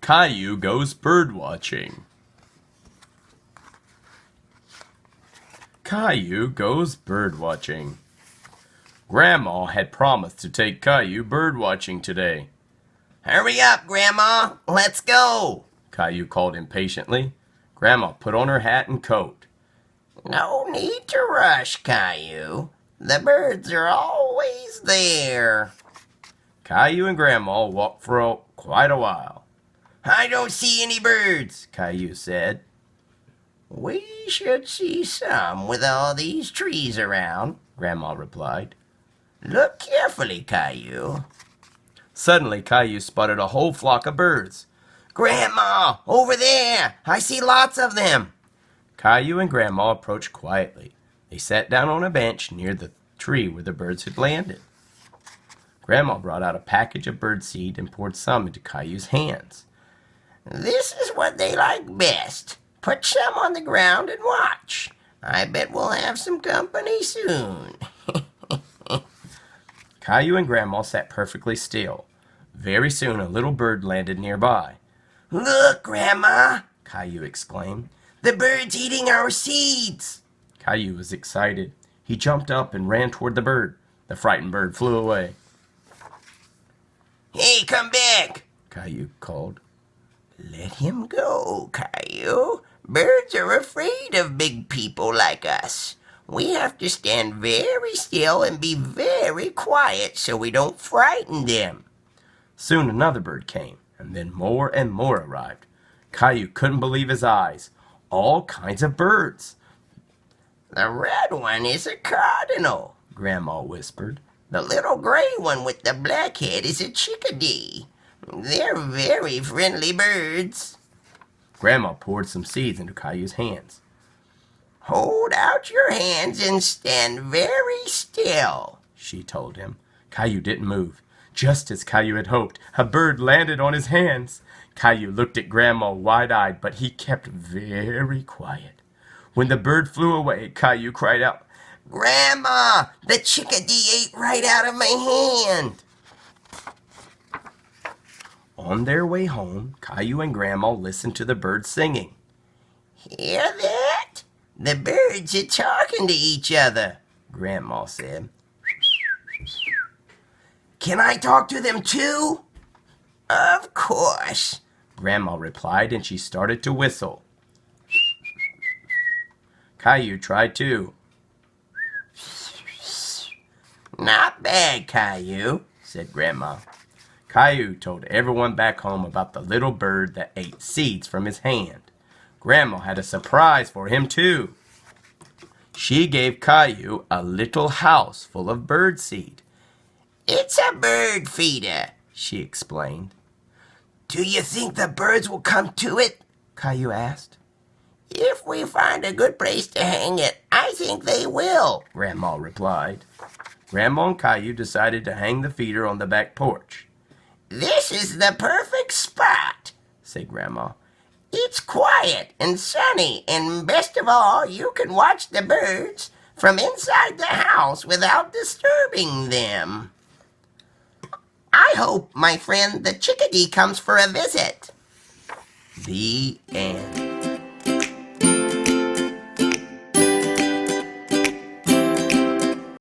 Caillou Goes Birdwatching. Caillou Goes Birdwatching. Grandma had promised to take Caillou birdwatching today. Hurry up, Grandma! Let's go! Caillou called impatiently. Grandma put on her hat and coat. No need to rush, Caillou. The birds are always there. Caillou and Grandma walked for quite a while. I don't see any birds, Caillou said. We should see some with all these trees around, Grandma replied. Look carefully, Caillou. Suddenly, Caillou spotted a whole flock of birds. Grandma, over there! I see lots of them! Caillou and Grandma approached quietly. They sat down on a bench near the tree where the birds had landed. Grandma brought out a package of birdseed and poured some into Caillou's hands. This is what they like best. Put some on the ground and watch. I bet we'll have some company soon. Caillou and Grandma sat perfectly still. Very soon a little bird landed nearby. Look, Grandma, Caillou exclaimed. The bird's eating our seeds. Caillou was excited. He jumped up and ran toward the bird. The frightened bird flew away. Hey, come back, Caillou called. Let him go, Caillou. Birds are afraid of big people like us. We have to stand very still and be very quiet so we don't frighten them. Soon another bird came, and then more and more arrived. Caillou couldn't believe his eyes. All kinds of birds. The red one is a cardinal, Grandma whispered. The little gray one with the black head is a chickadee. They're very friendly birds. Grandma poured some seeds into Caillou's hands. Hold out your hands and stand very still, she told him. Caillou didn't move. Just as Caillou had hoped, a bird landed on his hands. Caillou looked at Grandma wide-eyed, but he kept very quiet. When the bird flew away, Caillou cried out, Grandma, the chickadee ate right out of my hand. On their way home, Caillou and Grandma listened to the birds singing. Hear that? The birds are talking to each other, Grandma said. Can I talk to them too? Of course, Grandma replied, and she started to whistle. Caillou tried too. Not bad, Caillou, said Grandma. Caillou told everyone back home about the little bird that ate seeds from his hand. Grandma had a surprise for him too. She gave Caillou a little house full of birdseed. It's a bird feeder, she explained. Do you think the birds will come to it? Caillou asked. If we find a good place to hang it, I think they will, Grandma replied. Grandma and Caillou decided to hang the feeder on the back porch. This is the perfect spot, said Grandma. It's quiet and sunny, and best of all, you can watch the birds from inside the house without disturbing them. I hope my friend the chickadee comes for a visit. The end.